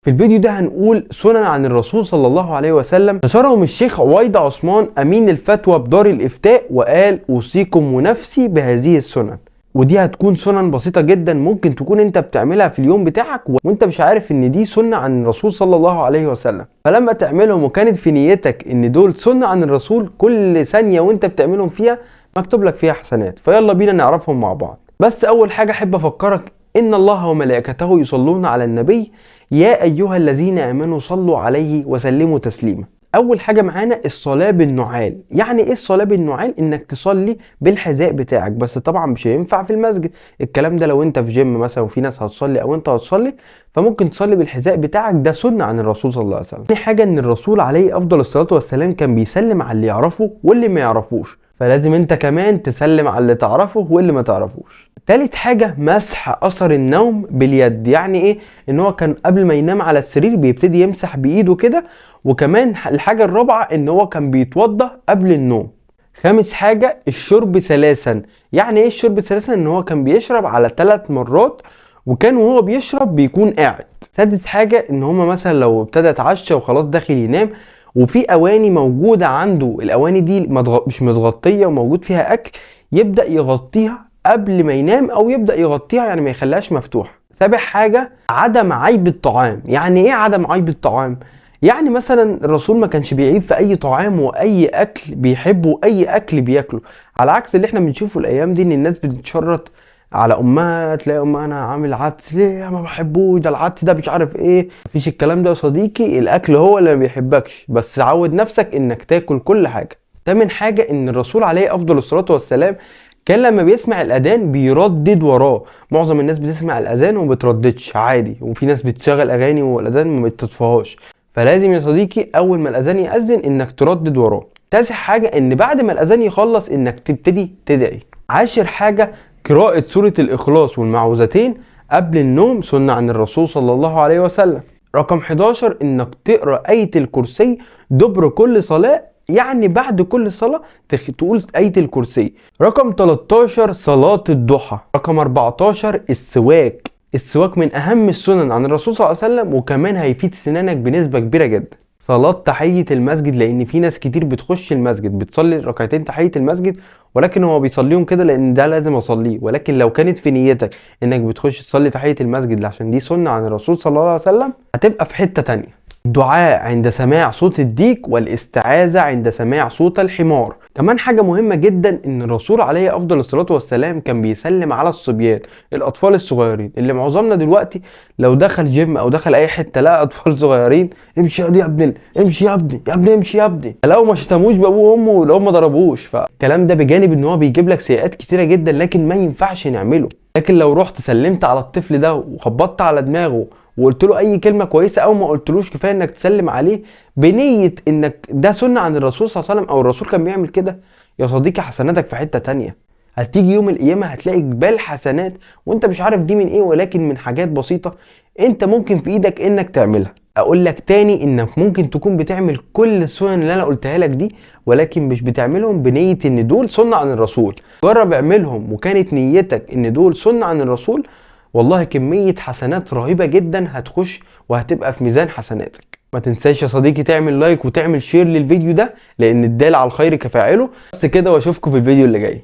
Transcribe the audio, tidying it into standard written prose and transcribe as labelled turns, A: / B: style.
A: في الفيديو ده هنقول سنن عن الرسول صلى الله عليه وسلم نشرهم الشيخ عويضة عثمان أمين الفتوى بدار الإفتاء، وقال أوصيكم ونفسي بهذه السنن. ودي هتكون سنن بسيطة جدا ممكن تكون انت بتعملها في اليوم بتاعك وانت مش عارف ان دي سنة عن الرسول صلى الله عليه وسلم. فلما تعملهم وكانت في نيتك ان دول سنة عن الرسول، كل ثانية وانت بتعملهم فيها مكتوب لك فيها حسنات. فيلا بينا نعرفهم مع بعض. بس اول حاجة احب افكرك ان الله وملائكته يصلون على النبي يا ايها الذين امنوا صلوا عليه وسلموا تسليما. اول حاجه معانا الصلاه بالنعال. يعني ايه الصلاه بالنعال؟ انك تصلي بالحذاء بتاعك، بس طبعا مش هينفع في المسجد الكلام ده. لو انت في جيم مثلا وفي ناس هتصلي او انت هتصلي فممكن تصلي بالحذاء بتاعك، ده سنه عن الرسول صلى الله عليه وسلم. تاني حاجه ان الرسول عليه افضل الصلاه والسلام كان بيسلم على اللي يعرفه واللي ما يعرفوش، فلازم انت كمان تسلم على اللي تعرفه واللي ما تعرفوش. تالت حاجة مسح أثر النوم باليد. يعني إيه؟ إن هو كان قبل ما ينام على السرير بيبتدي يمسح بإيده كده. وكمان الحاجة الرابعة إن هو كان بيتوضأ قبل النوم. خامس حاجة الشرب ثلاثا. يعني إيه الشرب ثلاثا؟ إن هو كان بيشرب على 3 مرات، وكان وهو بيشرب بيكون قاعد. سادس حاجة إن هما مثلا لو ابتدى يتعشى وخلاص داخل ينام وفي أواني موجودة عنده، الأواني دي مش متغطية وموجود فيها أكل، يبدأ يغطيها قبل ما ينام او يبدأ يغطيها، يعني ما يخليهاش مفتوحة. سابع حاجة عدم عيب الطعام. يعني ايه عدم عيب الطعام؟ يعني مثلا الرسول ما كانش بيعيب في اي طعام واي اكل بيحبه واي اكل بياكله، على عكس اللي احنا بنشوفه الايام دي ان الناس بتتشرط على امها. تلاقي امها انا عامل عدس ليه ما بحبوش، ده العدس ده مش عارف ايه. مفيش الكلام ده يا صديقي، الاكل هو اللي ما بيحبكش، بس عود نفسك انك تاكل كل حاجة. تامن حاجة ان الرسول عليه افضل الصلاة والسلام كان لما بيسمع الاذان بيردد وراه. معظم الناس بتسمع الاذان وما بترددش عادي، وفي ناس بتشغل اغاني والاذان ما بتطفيهاش، فلازم يا صديقي اول ما الاذان ياذن انك تردد وراه. تاسع حاجه ان بعد ما الاذان يخلص انك تبتدي تدعي. عاشر حاجه قراءه سوره الاخلاص والمعوذتين قبل النوم، سنه عن الرسول صلى الله عليه وسلم. رقم 11 انك تقرا ايه الكرسي دبر كل صلاه، يعني بعد كل صلاة تقول آية الكرسي. رقم 13 صلاة الضحى. رقم 14 السواك. السواك من أهم السنن عن الرسول صلى الله عليه وسلم، وكمان هيفيد سنانك بنسبة كبيرة جدا. صلاة تحية المسجد، لأن في ناس كتير بتخش المسجد بتصلي ركعتين تحية المسجد ولكن هو بيصليهم كده لأن ده لازم أصليه، ولكن لو كانت في نيتك إنك بتخش تصلي تحية المسجد عشان دي سنة عن الرسول صلى الله عليه وسلم هتبقى في حتة تانية. الدعاء عند سماع صوت الديك، والاستعاذة عند سماع صوت الحمار. كمان حاجة مهمة جدا ان الرسول عليه افضل الصلاة والسلام كان بيسلم على الصبيان، الاطفال الصغيرين اللي معظمنا دلوقتي لو دخل جيم او دخل اي حتة لقى اطفال صغيرين امشي يا ابني، امشي يا ابني، يا ابني امشي يا ابني، لو ما شتموش بابوه وامه ولو ما ضربوش. فالكلام ده بجانب ان هو بيجيب لك سيئات كتيرة جدا لكن ما ينفعش نعمله. لكن لو رحت سلمت على الطفل ده وخبطت على دماغه وقلت له اي كلمه كويسه او ما قلتلوش كفايه انك تسلم عليه بنيه انك ده سنه عن الرسول صلى الله عليه وسلم او الرسول كان بيعمل كده، يا صديقي حسناتك في حته تانية. هتيجي يوم القيامه هتلاقي جبال حسنات وانت مش عارف دي من ايه، ولكن من حاجات بسيطه انت ممكن في ايدك انك تعملها. اقول لك تاني انك ممكن تكون بتعمل كل السنن اللي انا قلتها لك دي ولكن مش بتعملهم بنيه ان دول سنه عن الرسول. جرب اعملهم وكانت نيتك ان دول سنه عن الرسول، والله كمية حسنات رهيبة جدا هتخش وهتبقى في ميزان حسناتك. ما تنساش يا صديقي تعمل لايك وتعمل شير للفيديو ده لان الدال على الخير كفاعله. بس كده واشوفكم في الفيديو اللي جاي.